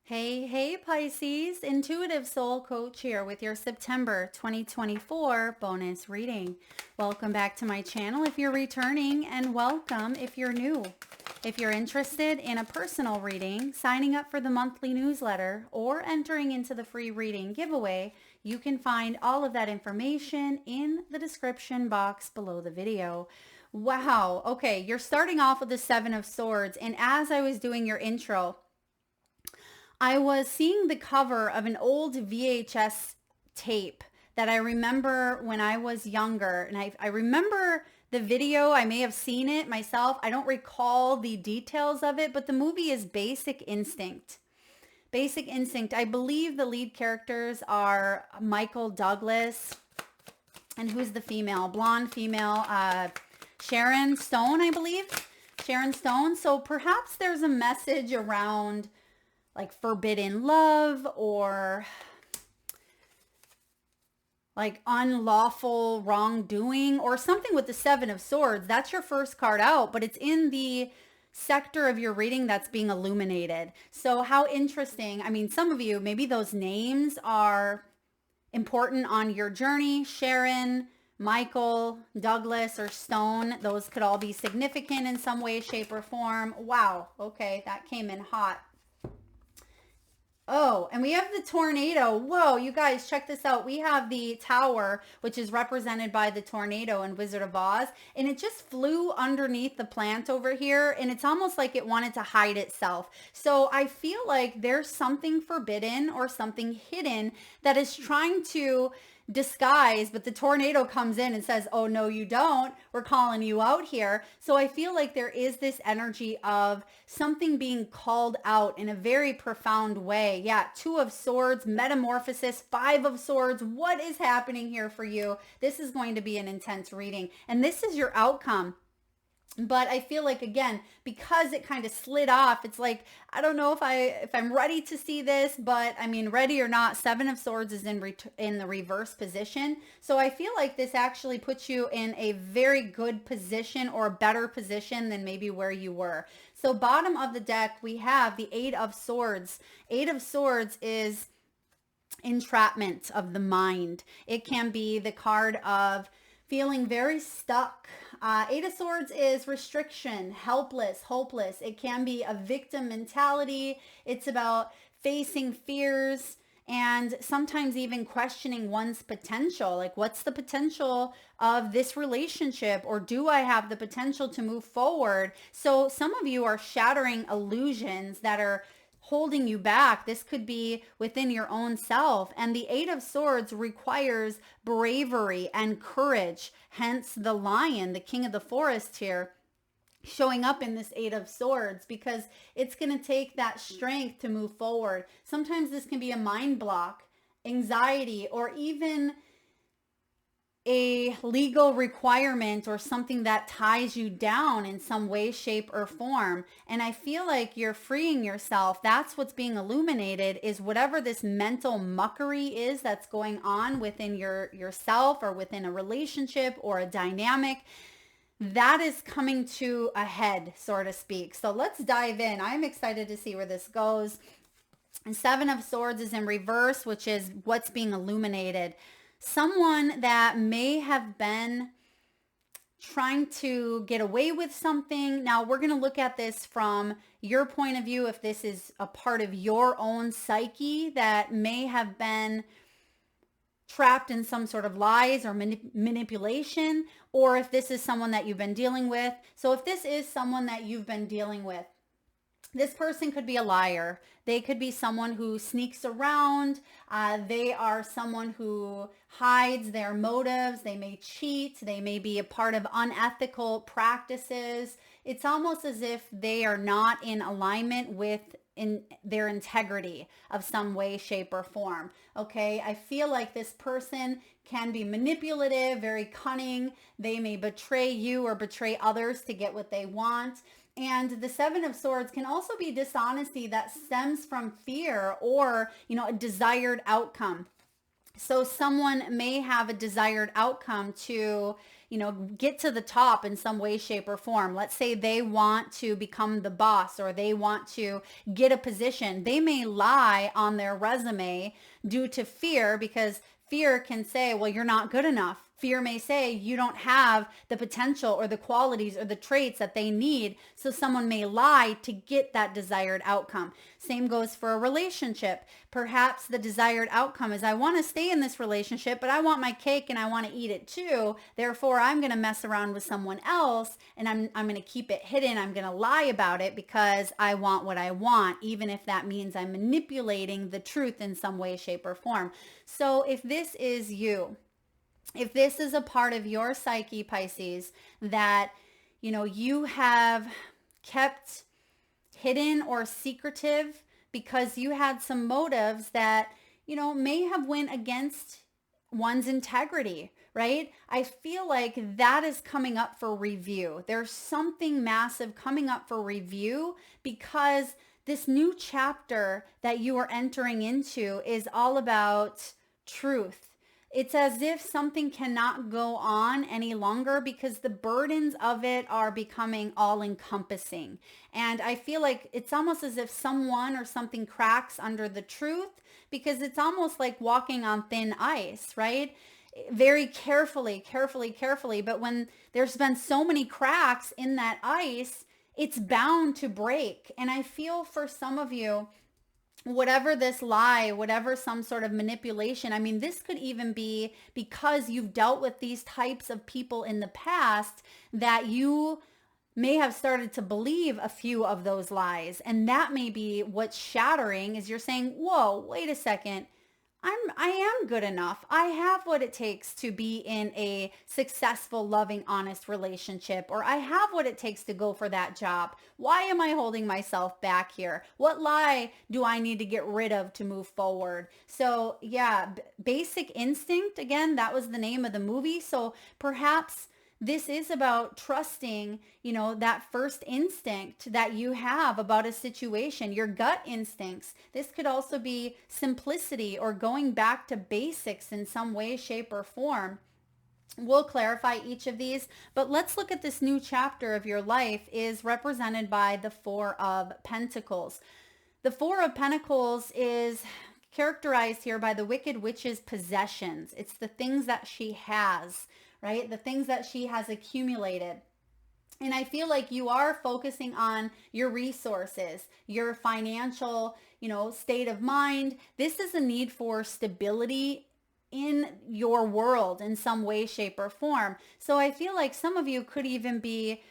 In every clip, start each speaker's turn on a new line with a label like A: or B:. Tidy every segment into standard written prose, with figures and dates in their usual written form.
A: Hey, hey, Pisces, Intuitive Soul Coach here with your September 2024 bonus reading. Welcome back to my channel if you're returning, and welcome if you're new. If you're interested in a personal reading, signing up for the monthly newsletter, or entering into the free reading giveaway, you can find all of that information in the description box below the video. Wow, okay, you're starting off with the Seven of Swords, and as I was doing your intro, I was seeing the cover of an old VHS tape that I remember when I was younger. And I remember the video. I may have seen it myself. I don't recall the details of it, but the movie is Basic Instinct. Basic Instinct. I believe the lead characters are Michael Douglas. And who's the female? Blonde female. Sharon Stone, I believe. Sharon Stone. So perhaps there's a message around like forbidden love or like unlawful wrongdoing or something with the Seven of Swords. That's your first card out, but it's in the sector of your reading that's being illuminated. So how interesting. I mean, some of you, maybe those names are important on your journey. Sharon, Michael, Douglas, or Stone. Those could all be significant in some way, shape, or form. Wow. Okay, that came in hot. Oh, and we have the tornado. Whoa, you guys, check this out. We have the tower, which is represented by the tornado in Wizard of Oz, and it just flew underneath the plant over here, and it's almost like it wanted to hide itself. So I feel like there's something forbidden or something hidden that is trying to disguise, but the tornado comes in and says, oh no, you don't, we're calling you out here. So I feel like there is this energy of something being called out in a very profound way. Yeah, Two of Swords, metamorphosis, Five of Swords. What is happening here for you? This is going to be an intense reading, and this is your outcome. But I feel like, again, because it kind of slid off, it's like, I don't know if I'm ready to see this, but I mean, ready or not, Seven of Swords is in the reverse position. So I feel like this actually puts you in a very good position, or a better position than maybe where you were. So bottom of the deck, we have the Eight of Swords. Eight of Swords is entrapment of the mind. It can be the card of feeling very stuck. Eight of Swords is restriction, helpless, hopeless. It can be a victim mentality. It's about facing fears and sometimes even questioning one's potential. Like, what's the potential of this relationship? Or do I have the potential to move forward? So some of you are shattering illusions that are holding you back. This could be within your own self. And the Eight of Swords requires bravery and courage. Hence the lion, the king of the forest here, showing up in this Eight of Swords, because it's going to take that strength to move forward. Sometimes this can be a mind block, anxiety, or even a legal requirement or something that ties you down in some way, shape, or form. And I feel like you're freeing yourself. That's what's being illuminated, is whatever this mental muckery is that's going on within yourself or within a relationship or a dynamic, that is coming to a head, so to speak. So let's dive in. I'm excited to see where this goes. And Seven of Swords is in reverse, which is what's being illuminated. Someone that may have been trying to get away with something. Now we're going to look at this from your point of view, if this is a part of your own psyche that may have been trapped in some sort of lies or manipulation, or if this is someone that you've been dealing with. So if this is someone that you've been dealing with, this person could be a liar. They could be someone who sneaks around. They are someone who hides their motives. They may cheat. They may be a part of unethical practices. It's almost as if they are not in alignment with their integrity of some way, shape, or form. Okay, I feel like this person can be manipulative, very cunning. They may betray you or betray others to get what they want. And the Seven of Swords can also be dishonesty that stems from fear or, a desired outcome. So someone may have a desired outcome to, get to the top in some way, shape, or form. Let's say they want to become the boss or they want to get a position. They may lie on their resume due to fear, because fear can say, well, you're not good enough. Fear may say you don't have the potential or the qualities or the traits that they need. So someone may lie to get that desired outcome. Same goes for a relationship. Perhaps the desired outcome is, I want to stay in this relationship, but I want my cake and I want to eat it too. Therefore, I'm going to mess around with someone else and I'm going to keep it hidden. I'm going to lie about it because I want what I want, even if that means I'm manipulating the truth in some way, shape, or form. So if this is you, if this is a part of your psyche, Pisces, that, you have kept hidden or secretive because you had some motives that, may have went against one's integrity, right? I feel like that is coming up for review. There's something massive coming up for review, because this new chapter that you are entering into is all about truth. It's as if something cannot go on any longer because the burdens of it are becoming all encompassing. And I feel like it's almost as if someone or something cracks under the truth, because it's almost like walking on thin ice, right? Very carefully, carefully, carefully. But when there's been so many cracks in that ice, it's bound to break. And I feel for some of you, whatever this lie, whatever some sort of manipulation, I mean, this could even be because you've dealt with these types of people in the past, that you may have started to believe a few of those lies. And that may be what's shattering, is you're saying, whoa, wait a second. I am good enough. I have what it takes to be in a successful, loving, honest relationship, or I have what it takes to go for that job. Why am I holding myself back here? What lie do I need to get rid of to move forward? So yeah, Basic Instinct, again, that was the name of the movie. So perhaps this is about trusting, that first instinct that you have about a situation, your gut instincts. This could also be simplicity or going back to basics in some way, shape, or form. We'll clarify each of these, but let's look at this new chapter of your life is represented by the Four of Pentacles. The Four of Pentacles is characterized here by the Wicked Witch's possessions. It's the things that she has, right? The things that she has accumulated. And I feel like you are focusing on your resources, your financial, state of mind. This is a need for stability in your world in some way, shape, or form. So I feel like some of you could even be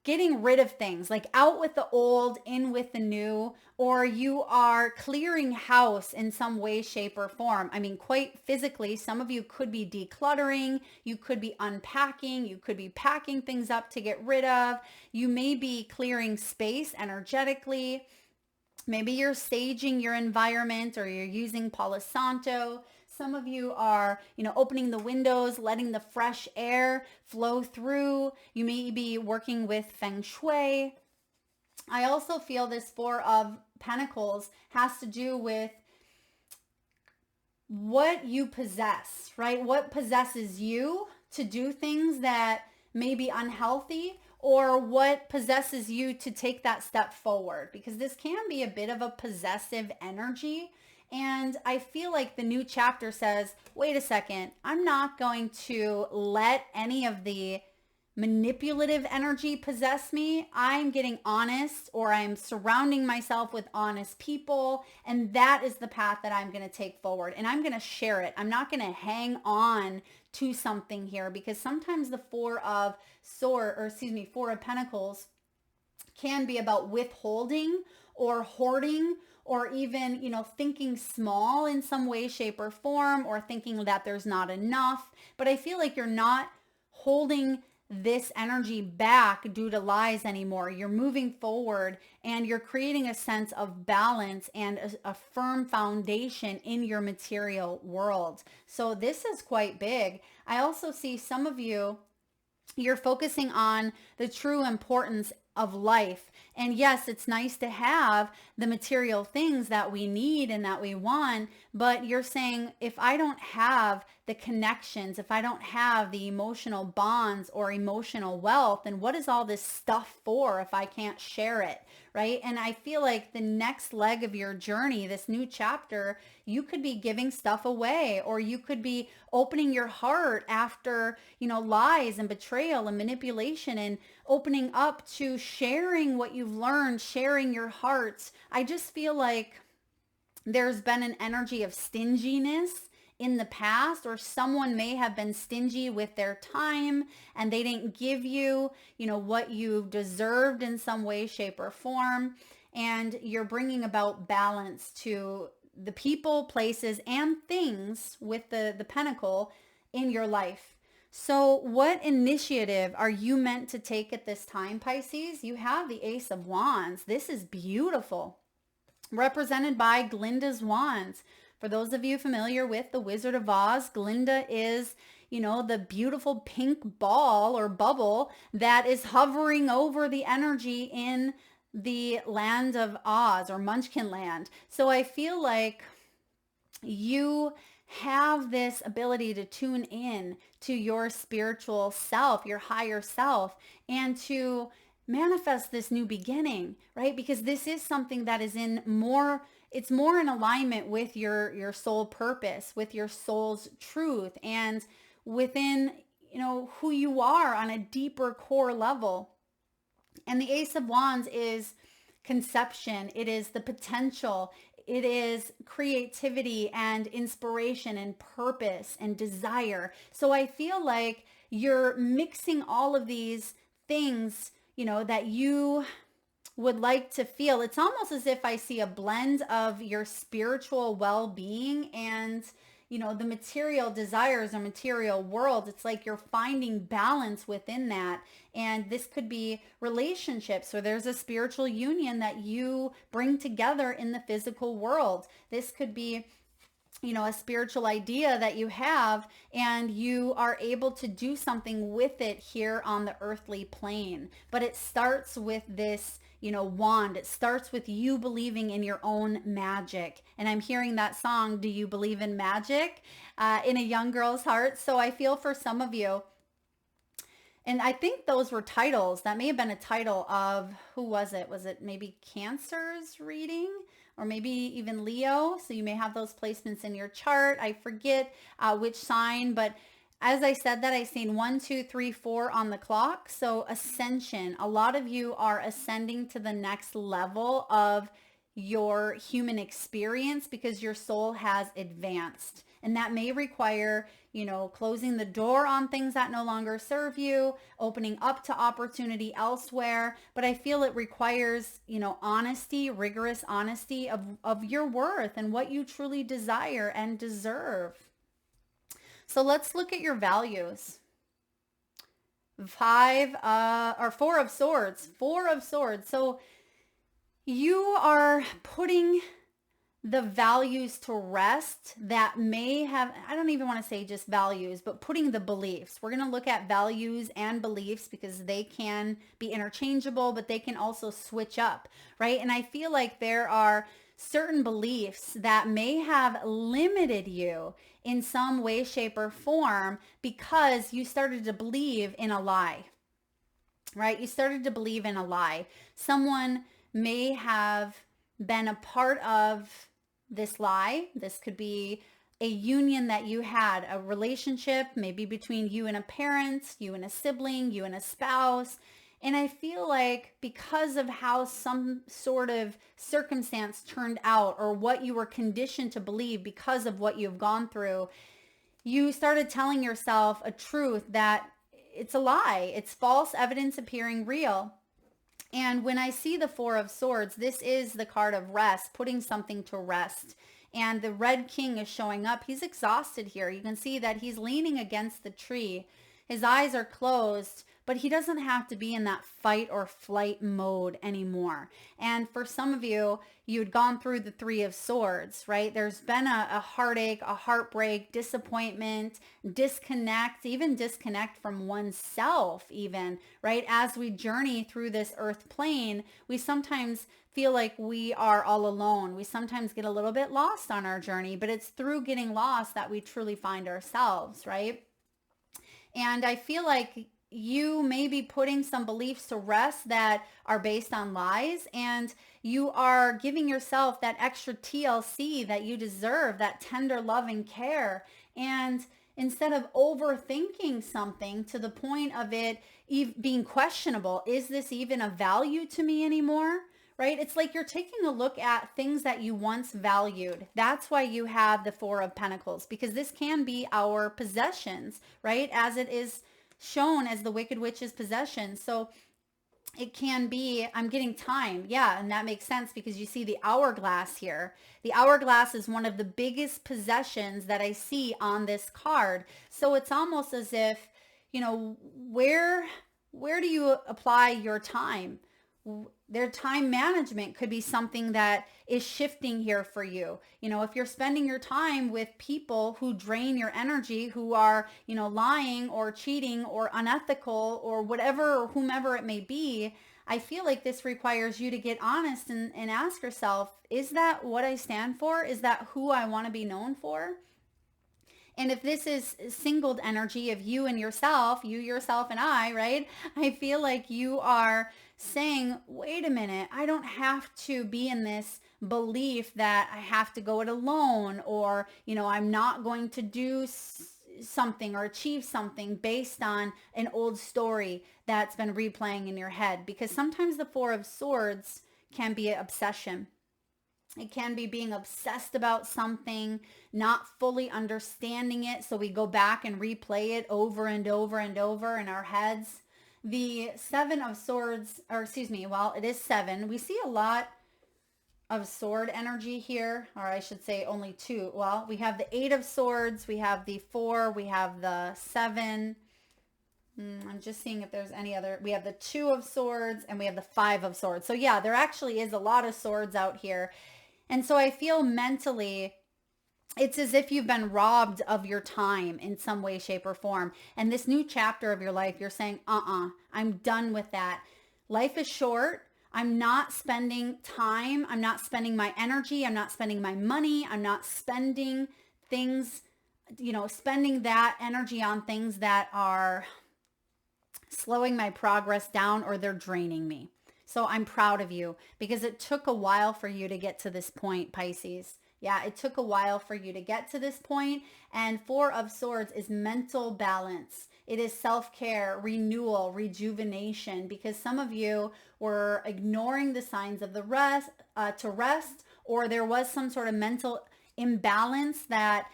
A: getting rid of things, like out with the old, in with the new, or you are clearing house in some way, shape, or form. I mean, quite physically, some of you could be decluttering, you could be unpacking, you could be packing things up to get rid of, you may be clearing space energetically. Maybe you're saging your environment, or you're using Palo Santo. Some of you are, opening the windows, letting the fresh air flow through. You may be working with Feng Shui. I also feel this Four of Pentacles has to do with what you possess, right? What possesses you to do things that may be unhealthy, or what possesses you to take that step forward, because this can be a bit of a possessive energy. And I feel like the new chapter says, wait a second, I'm not going to let any of the manipulative energy possess me. I'm getting honest, or I'm surrounding myself with honest people. And that is the path that I'm going to take forward. And I'm going to share it. I'm not going to hang on to something here, because sometimes the Four of Pentacles can be about withholding or hoarding, or even, thinking small in some way, shape, or form, or thinking that there's not enough. But I feel like you're not holding this energy back due to lies anymore. You're moving forward and you're creating a sense of balance and a firm foundation in your material world. So this is quite big. I also see some of you, you're focusing on the true importance of life And yes, it's nice to have the material things that we need and that we want, but you're saying if I don't have the connections, if I don't have the emotional bonds or emotional wealth, then what is all this stuff for if I can't share it, right? And I feel like the next leg of your journey, this new chapter, you could be giving stuff away, or you could be opening your heart after, lies and betrayal and manipulation, and opening up to sharing what you've learned, sharing your heart. I just feel like there's been an energy of stinginess in the past, or someone may have been stingy with their time and they didn't give you, what you deserved in some way, shape, or form. And you're bringing about balance to the people, places, and things with the pentacle in your life. So what initiative are you meant to take at this time, Pisces? You have the Ace of Wands. This is beautiful, represented by Glinda's wands. For those of you familiar with the Wizard of Oz, Glinda is, the beautiful pink ball or bubble that is hovering over the energy in the land of Oz, or Munchkin land. So I feel like you have this ability to tune in to your spiritual self, your higher self, and to manifest this new beginning, right? Because this is something that is it's more in alignment with your soul purpose, with your soul's truth, and within, who you are on a deeper core level. And the Ace of Wands is conception. It is the potential. It is creativity and inspiration and purpose and desire. So I feel like you're mixing all of these things, that you would like to feel. It's almost as if I see a blend of your spiritual well-being and, the material desires or material world. It's like you're finding balance within that. And this could be relationships where there's a spiritual union that you bring together in the physical world. This could be, a spiritual idea that you have, and you are able to do something with it here on the earthly plane. But it starts with this, wand. It starts with you believing in your own magic. And I'm hearing that song, Do You Believe in Magic? In a young girl's heart. So I feel for some of you, and I think those were titles. That may have been a title of, who was it? Was it maybe Cancer's reading? Or maybe even Leo. So you may have those placements in your chart. I forget which sign, but as I said that, I seen 1, 2, 3, 4 on the clock. So ascension. A lot of you are ascending to the next level of your human experience because your soul has advanced. And that may require, closing the door on things that no longer serve you, opening up to opportunity elsewhere. But I feel it requires, honesty, rigorous honesty of your worth and what you truly desire and deserve. So let's look at your values. 4 of Swords. 4 of Swords. So you are putting the values to rest that may have, I don't even want to say just values, but putting the beliefs. We're going to look at values and beliefs because they can be interchangeable, but they can also switch up, right? And I feel like there are certain beliefs that may have limited you in some way, shape, or form because you started to believe in a lie, right? You started to believe in a lie. Someone may have been a part of this lie. This could be a union that you had, a relationship maybe between you and a parent, you and a sibling, you and a spouse. And I feel like because of how some sort of circumstance turned out or what you were conditioned to believe because of what you've gone through, you started telling yourself a truth that it's a lie. It's false evidence appearing real. And when I see the 4 of Swords, this is the card of rest, putting something to rest. And the Red King is showing up. He's exhausted here. You can see that he's leaning against the tree. His eyes are closed, but he doesn't have to be in that fight or flight mode anymore. And for some of you, you'd gone through the Three of Swords, right? There's been a heartache, a heartbreak, disappointment, even disconnect from oneself even, right? As we journey through this earth plane, we sometimes feel like we are all alone. We sometimes get a little bit lost on our journey, but it's through getting lost that we truly find ourselves, right? And I feel like you may be putting some beliefs to rest that are based on lies, and you are giving yourself that extra TLC that you deserve, that tender love and care. And instead of overthinking something to the point of it being questionable, is this even of value to me anymore? Right? It's like you're taking a look at things that you once valued. That's why you have the Four of Pentacles, because this can be our possessions, right? As it is shown as the Wicked Witch's possession. So it can be, I'm getting time. Yeah, and that makes sense because you see the hourglass here. The hourglass is one of the biggest possessions that I see on this card. So it's almost as if, where do you apply your time? Their time management could be something that is shifting here for you. If you're spending your time with people who drain your energy, who are, lying or cheating or unethical or whatever, or whomever it may be, I feel like this requires you to get honest and ask yourself, is that what I stand for? Is that who I want to be known for? And if this is singled energy of you and yourself, you, yourself, and I, right? I feel like you are saying, wait a minute, I don't have to be in this belief that I have to go it alone, or, I'm not going to do something or achieve something based on an old story that's been replaying in your head. Because sometimes the Four of Swords can be an obsession. It can be being obsessed about something, not fully understanding it. So we go back and replay it over and over and over in our heads. The Seven of Swords, it is seven. We see a lot of sword energy here, or I should say only two. Well, we have the Eight of Swords, we have the Four, we have the Seven. I'm just seeing if there's any other. We have the Two of Swords and we have the Five of Swords. So yeah, there actually is a lot of swords out here. And so I feel mentally, it's as if you've been robbed of your time in some way, shape, or form. And this new chapter of your life, you're saying, I'm done with that. Life is short. I'm not spending time. I'm not spending my energy. I'm not spending my money. I'm not spending things, spending that energy on things that are slowing my progress down, or they're draining me. So I'm proud of you because it took a while for you to get to this point, Pisces. Yeah, it took a while for you to get to this point. And Four of Swords is mental balance. It is self-care, renewal, rejuvenation, because some of you were ignoring the signs of the rest, or there was some sort of mental imbalance that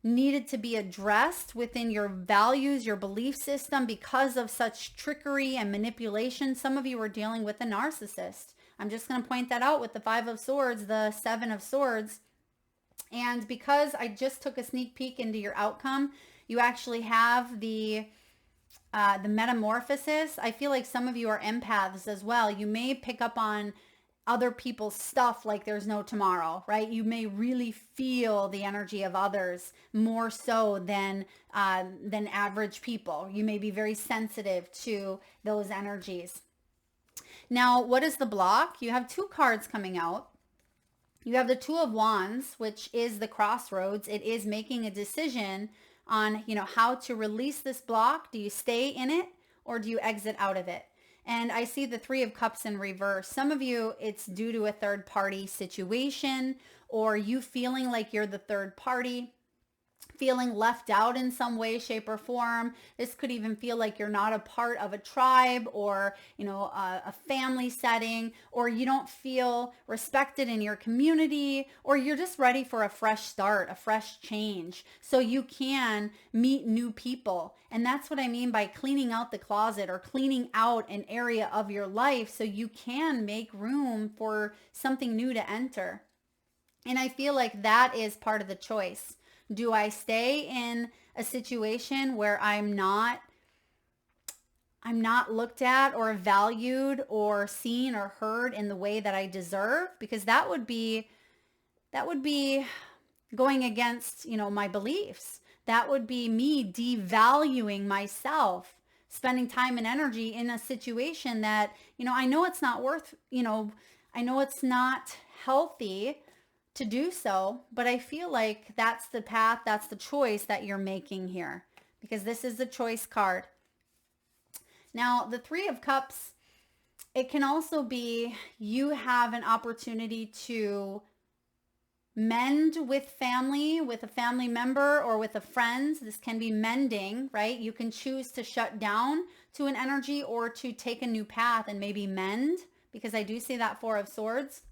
A: needed to be addressed within your values, your belief system, because of such trickery and manipulation. Some of you were dealing with a narcissist. I'm just going to point that out with the Five of Swords, the Seven of Swords. And because I just took a sneak peek into your outcome, you actually have the metamorphosis. I feel like some of you are empaths as well. You may pick up on other people's stuff like there's no tomorrow, right? You may really feel the energy of others more so than average people. You may be very sensitive to those energies. Now, what is the block? You have two cards coming out. You have the Two of Wands, which is the crossroads. It is making a decision on, how to release this block. Do you stay in it or do you exit out of it? And I see the Three of Cups in reverse. Some of you, it's due to a third party situation, or you feeling like you're the third party, feeling left out in some way, shape, or form. This could even feel like you're not a part of a tribe or, a family setting, or you don't feel respected in your community, or you're just ready for a fresh start, a fresh change, so you can meet new people. And that's what I mean by cleaning out the closet or cleaning out an area of your life so you can make room for something new to enter. And I feel like that is part of the choice. Do I stay in a situation where I'm not I'm not looked at or valued or seen or heard in the way that I deserve, because that would be going against, my beliefs. That would be me devaluing myself, spending time and energy in a situation that, I know it's not worth, I know it's not healthy to do so, but I feel like that's the path, that's the choice that you're making here, because this is the choice card. Now, the Three of Cups, it can also be you have an opportunity to mend with family, with a family member or with a friend. This can be mending, right? You can choose to shut down to an energy or to take a new path and maybe mend, because I do see that Four of Swords.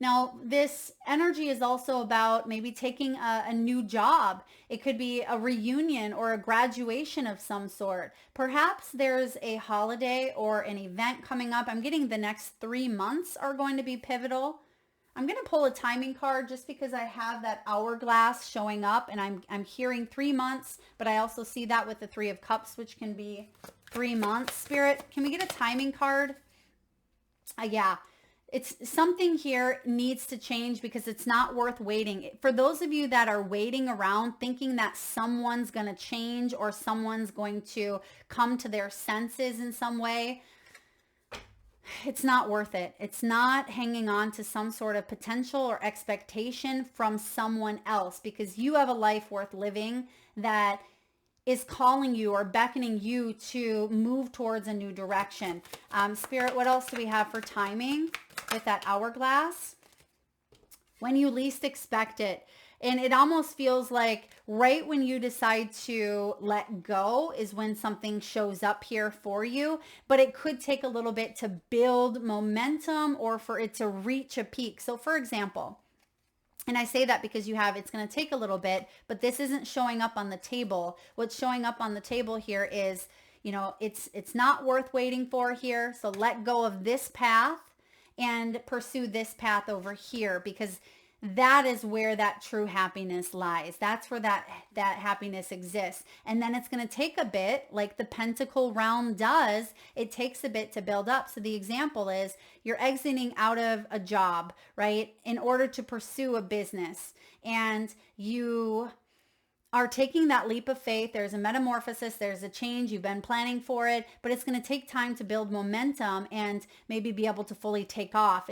A: Now, this energy is also about maybe taking a new job. It could be a reunion or a graduation of some sort. Perhaps there's a holiday or an event coming up. I'm getting the next 3 months are going to be pivotal. I'm going to pull a timing card just because I have that hourglass showing up, and I'm hearing 3 months, but I also see that with the Three of Cups, which can be 3 months. Spirit, can we get a timing card? Yeah. It's something here needs to change because it's not worth waiting. For those of you that are waiting around thinking that someone's going to change or someone's going to come to their senses in some way, it's not worth it. It's not hanging on to some sort of potential or expectation from someone else, because you have a life worth living that is calling you or beckoning you to move towards a new direction. Spirit, what else do we have for timing with that hourglass? When you least expect it. And it almost feels like right when you decide to let go is when something shows up here for you. But it could take a little bit to build momentum or for it to reach a peak. So for example, and I say that because it's going to take a little bit, but this isn't showing up on the table. What's showing up on the table here is, it's not worth waiting for here. So let go of this path and pursue this path over here, because that is where that true happiness lies. That's where that happiness exists. And then it's going to take a bit, like the Pentacle realm does. It takes a bit to build up. So the example is you're exiting out of a job, right, in order to pursue a business. And you are taking that leap of faith. There's a metamorphosis. There's a change. You've been planning for it, but it's going to take time to build momentum and maybe be able to fully take off.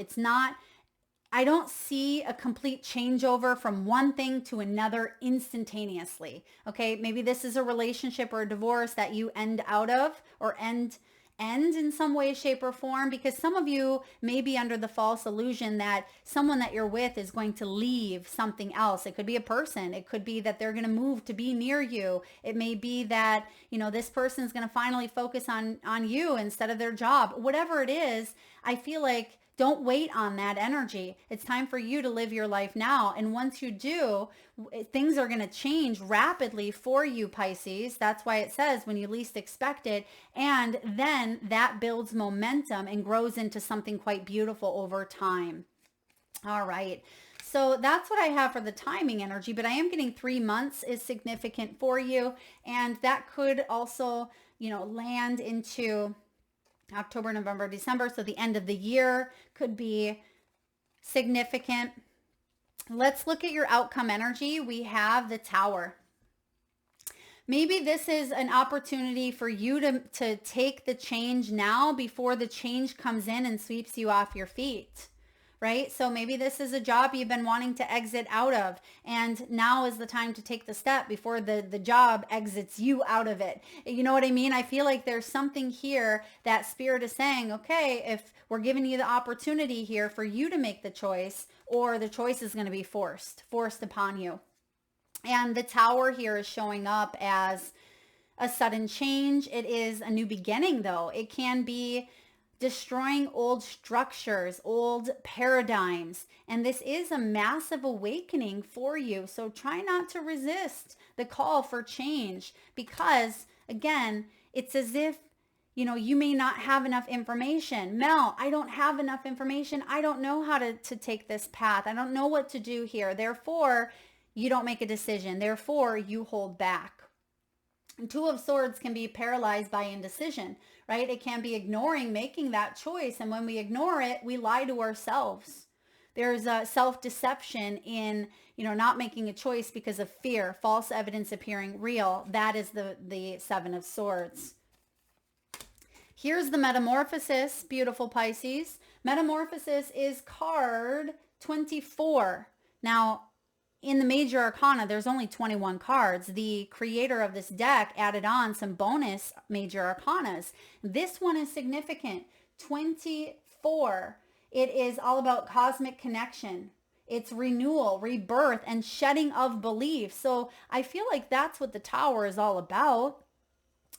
A: I don't see a complete changeover from one thing to another instantaneously. Okay, maybe this is a relationship or a divorce that you end out of or end in some way, shape, or form, because some of you may be under the false illusion that someone that you're with is going to leave something else. It could be a person. It could be that they're going to move to be near you. It may be that, this person's going to finally focus on you instead of their job. Whatever it is, I feel like don't wait on that energy. It's time for you to live your life now. And once you do, things are going to change rapidly for you, Pisces. That's why it says when you least expect it. And then that builds momentum and grows into something quite beautiful over time. All right. So that's what I have for the timing energy, but I am getting 3 months is significant for you. And that could also, land into October, November, December. So the end of the year could be significant. Let's look at your outcome energy. We have the Tower. Maybe this is an opportunity for you to take the change now before the change comes in and sweeps you off your feet. Right? So maybe this is a job you've been wanting to exit out of, and now is the time to take the step before the job exits you out of it. You know what I mean? I feel like there's something here that Spirit is saying, okay, if we're giving you the opportunity here for you to make the choice, or the choice is going to be forced upon you. And the Tower here is showing up as a sudden change. It is a new beginning, though. It can be destroying old structures, old paradigms. And this is a massive awakening for you. So try not to resist the call for change, because again, it's as if, you may not have enough information. Mel, I don't have enough information. I don't know how to take this path. I don't know what to do here. Therefore, you don't make a decision. Therefore, you hold back. And Two of Swords can be paralyzed by indecision, right? It can be ignoring, making that choice. And when we ignore it, we lie to ourselves. There's a self-deception in, not making a choice because of fear, false evidence appearing real. That is the Seven of Swords. Here's the Metamorphosis, beautiful Pisces. Metamorphosis is card 24. Now, in the major arcana, there's only 21 cards. The creator of this deck added on some bonus major arcanas. This one is significant. 24. It is all about cosmic connection. It's renewal, rebirth, and shedding of belief. So I feel like that's what the Tower is all about.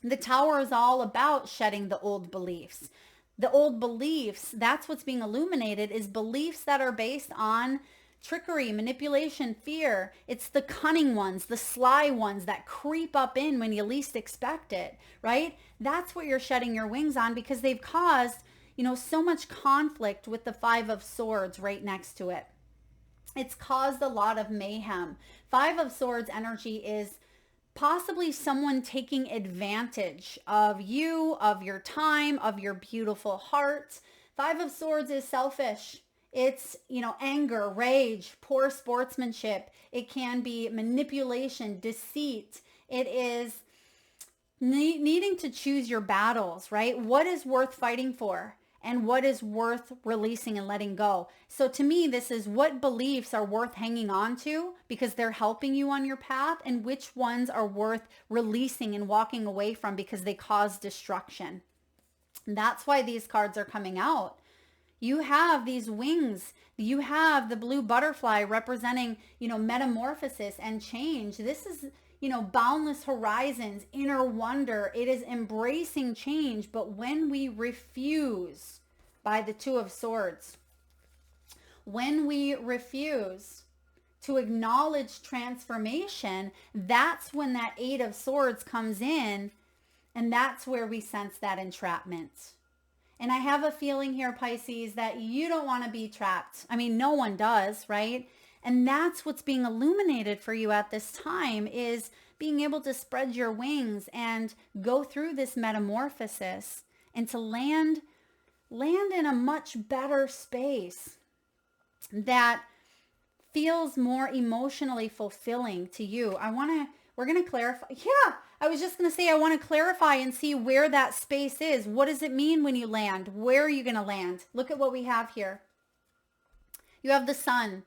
A: The Tower is all about shedding the old beliefs. The old beliefs, that's what's being illuminated, is beliefs that are based on trickery, manipulation, fear. It's the cunning ones, the sly ones that creep up in when you least expect it, right? That's what you're shedding your wings on, because they've caused, so much conflict with the Five of Swords right next to it. It's caused a lot of mayhem. Five of Swords energy is possibly someone taking advantage of you, of your time, of your beautiful heart. Five of Swords is selfish. It's, anger, rage, poor sportsmanship. It can be manipulation, deceit. It is needing to choose your battles, right? What is worth fighting for and what is worth releasing and letting go? So to me, this is what beliefs are worth hanging on to because they're helping you on your path, and which ones are worth releasing and walking away from because they cause destruction. And that's why these cards are coming out. You have these wings. You have the blue butterfly representing, metamorphosis and change. This is, boundless horizons, inner wonder. It is embracing change. But when we refuse, by the Two of Swords, when we refuse to acknowledge transformation, that's when that Eight of Swords comes in. And that's where we sense that entrapment. And I have a feeling here, Pisces, that you don't want to be trapped. I mean, no one does, right? And that's what's being illuminated for you at this time, is being able to spread your wings and go through this metamorphosis and to land in a much better space that feels more emotionally fulfilling to you. We're going to clarify. Yeah, I was just going to say, I want to clarify and see where that space is. What does it mean when you land? Where are you going to land? Look at what we have here. You have the sun.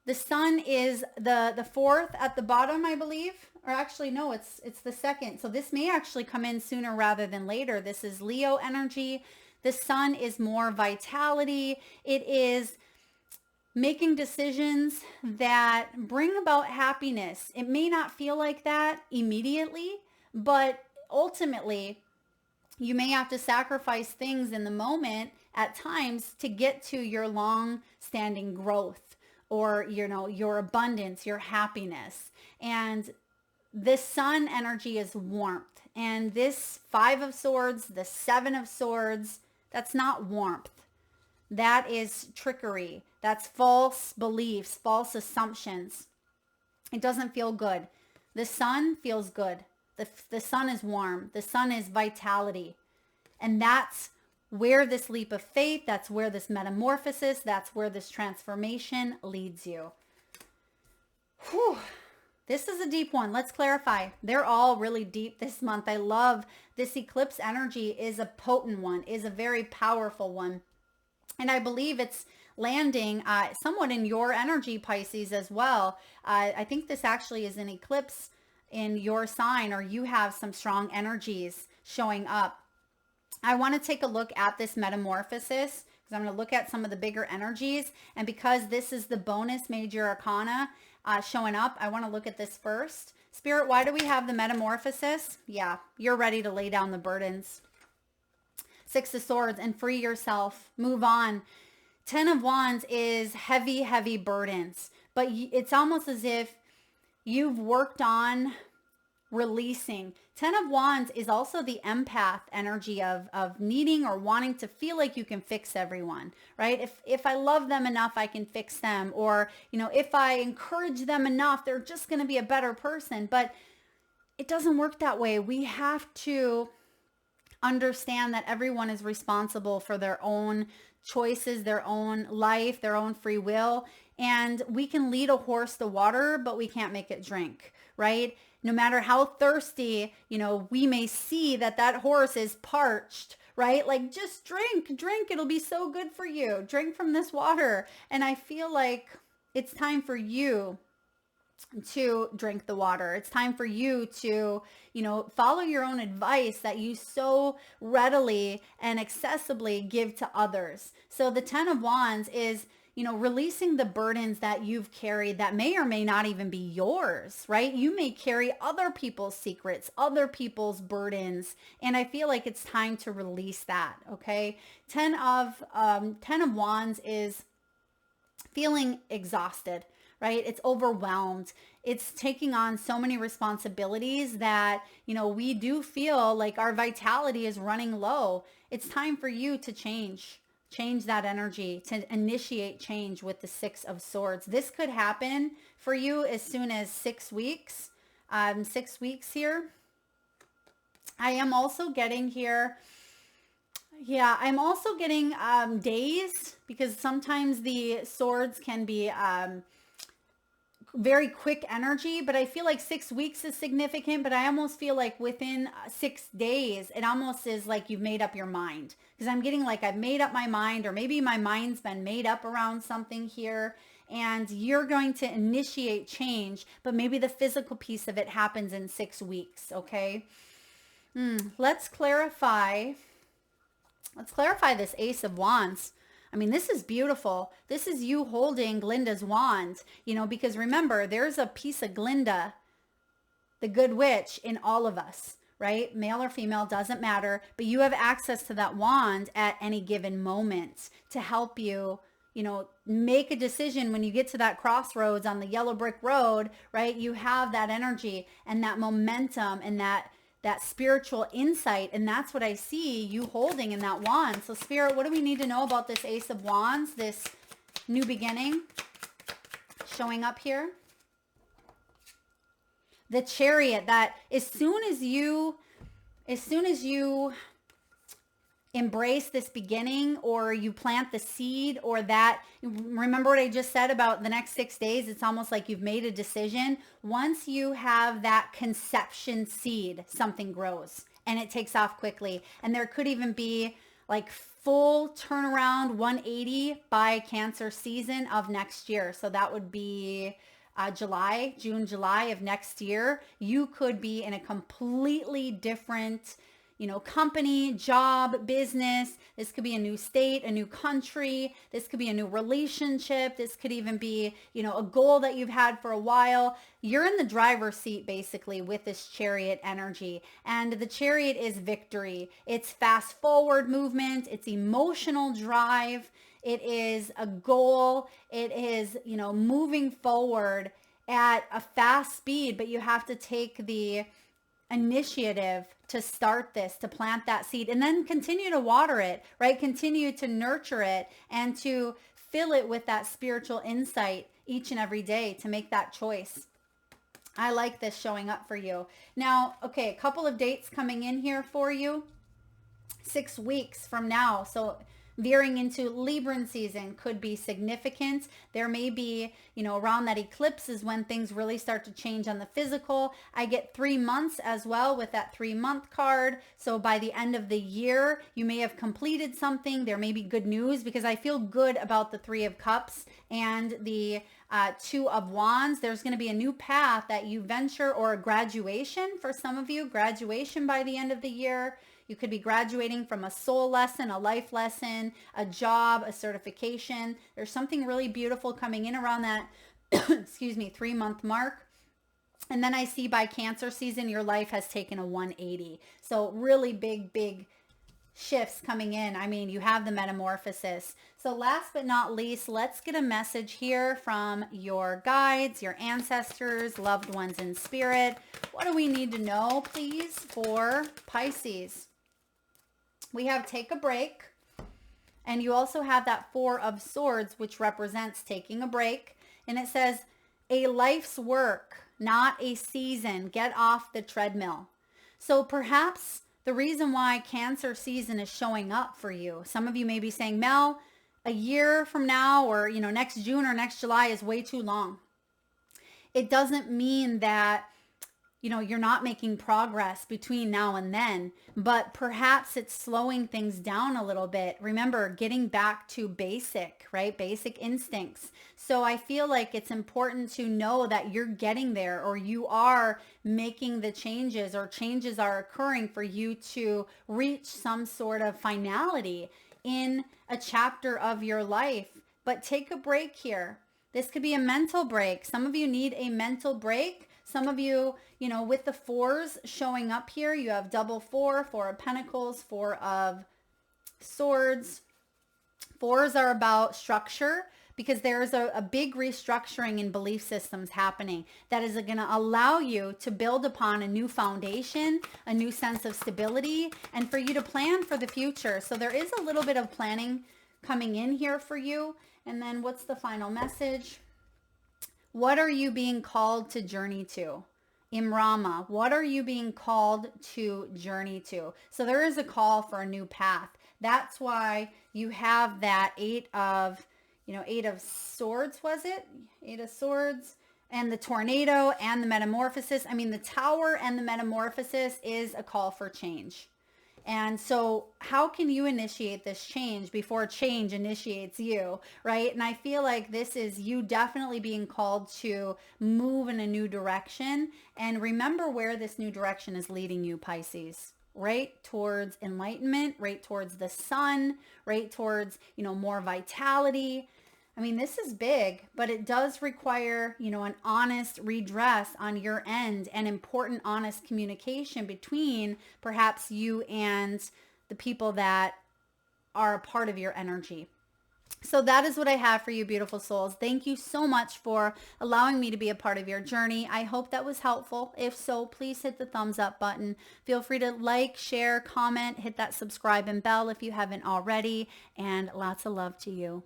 A: The sun is the fourth at the bottom, I believe. Or actually, no, it's the second. So this may actually come in sooner rather than later. This is Leo energy. The sun is more vitality. It is making decisions that bring about happiness. It may not feel like that immediately, but ultimately you may have to sacrifice things in the moment at times to get to your long-standing growth or, your abundance, your happiness. And this sun energy is warmth. And this Five of Swords, the Seven of Swords, that's not warmth. That is trickery. That's false beliefs, false assumptions. It doesn't feel good. The sun feels good. The sun is warm. The sun is vitality. And that's where this leap of faith, that's where this metamorphosis, that's where this transformation leads you. Whew. This is a deep one. Let's clarify. They're all really deep this month. I love this eclipse energy is a potent one, is a very powerful one. And I believe it's landing somewhat in your energy, Pisces, as well. I think this actually is an eclipse in your sign, or you have some strong energies showing up. I want to take a look at this metamorphosis because I'm going to look at some of the bigger energies. And because this is the bonus major arcana showing up, I want to look at this first. Spirit, why do we have the metamorphosis? Yeah, you're ready to lay down the burdens. Six of Swords and free yourself. Move on. 10 of Wands is heavy, heavy burdens. But it's almost as if you've worked on releasing. 10 of Wands is also the empath energy of needing or wanting to feel like you can fix everyone, right? If I love them enough, I can fix them. Or, if I encourage them enough, they're just going to be a better person. But it doesn't work that way. We have to understand that everyone is responsible for their own choices, their own life, their own free will. And we can lead a horse to water, but we can't make it drink, right? No matter how thirsty, we may see that that horse is parched, right? Like, just drink. It'll be so good for you. Drink from this water. And I feel like it's time for you to drink the water. It's time for you to, follow your own advice that you so readily and accessibly give to others. So the 10 of Wands is, releasing the burdens that you've carried that may or may not even be yours, right? You may carry other people's secrets, other people's burdens. And I feel like it's time to release that. Okay. 10 of Wands is feeling exhausted, right? It's overwhelmed. It's taking on so many responsibilities that, we do feel like our vitality is running low. It's time for you to change that energy, to initiate change with the 6 of Swords. This could happen for you as soon as 6 weeks, 6 weeks here. I am also getting here. Yeah, I'm also getting days, because sometimes the swords can be very quick energy, but I feel like 6 weeks is significant, but I almost feel like within 6 days, it almost is like you've made up your mind, because I'm getting like I've made up my mind, or maybe my mind's been made up around something here, and you're going to initiate change, but maybe the physical piece of it happens in 6 weeks. Okay. Let's clarify this Ace of Wands. I mean, this is beautiful. This is you holding Glinda's wand, because remember, there's a piece of Glinda, the good witch, in all of us, right? Male or female, doesn't matter, but you have access to that wand at any given moment to help you, make a decision when you get to that crossroads on the yellow brick road, right? You have that energy and that momentum and that spiritual insight. And that's what I see you holding in that wand. So Spirit, what do we need to know about this Ace of Wands, this new beginning showing up here? The Chariot, that as soon as you embrace this beginning, or you plant the seed, or that, remember what I just said about the next 6 days, it's almost like you've made a decision. Once you have that conception seed, something grows and it takes off quickly. And there could even be like full turnaround 180 by Cancer season of next year. So that would be June, July of next year. You could be in a completely different company, job, business. This could be a new state, a new country. This could be a new relationship. This could even be, a goal that you've had for a while. You're in the driver's seat basically with this Chariot energy. And the Chariot is victory. It's fast forward movement. It's emotional drive. It is a goal. It is, moving forward at a fast speed, but you have to take the initiative to start this, to plant that seed, and then continue to water it, right? Continue to nurture it and to fill it with that spiritual insight each and every day to make that choice. I like this showing up for you. Now, okay, a couple of dates coming in here for you. 6 weeks from now. So veering into Libran season could be significant. There may be, around that eclipse is when things really start to change on the physical. I get 3 months as well with that 3-month card. So by the end of the year, you may have completed something. There may be good news, because I feel good about the 3 of Cups and the 2 of Wands. There's going to be a new path that you venture, or a graduation for some of you, graduation by the end of the year. You could be graduating from a soul lesson, a life lesson, a job, a certification. There's something really beautiful coming in around that, 3-month mark. And then I see by Cancer season, your life has taken a 180. So really big shifts coming in. I mean, you have the metamorphosis. So last but not least, let's get a message here from your guides, your ancestors, loved ones in spirit. What do we need to know, please, for Pisces? We have take a break, and you also have that 4 of Swords, which represents taking a break. And it says, a life's work, not a season. Get off the treadmill. So perhaps the reason why Cancer season is showing up for you, some of you may be saying, Mel, a year from now, or next June or next July is way too long. It doesn't mean that you're not making progress between now and then, but perhaps it's slowing things down a little bit. Remember, getting back to basic, right? Basic instincts. So I feel like it's important to know that you're getting there, or you are making the changes, or changes are occurring for you to reach some sort of finality in a chapter of your life. But take a break here. This could be a mental break. Some of you need a mental break. Some of you, with the fours showing up here, you have double four, Four of Pentacles, Four of Swords. Fours are about structure, because there's a big restructuring in belief systems happening that is going to allow you to build upon a new foundation, a new sense of stability, and for you to plan for the future. So there is a little bit of planning coming in here for you. And then what's the final message? What are you being called to journey to? Imrama, what are you being called to journey to? So there is a call for a new path. That's why you have that Eight of Swords, was it? Eight of Swords, and the tornado and the metamorphosis. I mean, the Tower and the metamorphosis is a call for change. And so how can you initiate this change before change initiates you, right? And I feel like this is you definitely being called to move in a new direction. And remember where this new direction is leading you, Pisces. Right towards enlightenment, right towards the sun, right towards, more vitality. I mean, this is big, but it does require, an honest redress on your end, and important honest communication between perhaps you and the people that are a part of your energy. So that is what I have for you, beautiful souls. Thank you so much for allowing me to be a part of your journey. I hope that was helpful. If so, please hit the thumbs up button. Feel free to like, share, comment, hit that subscribe and bell if you haven't already, and lots of love to you.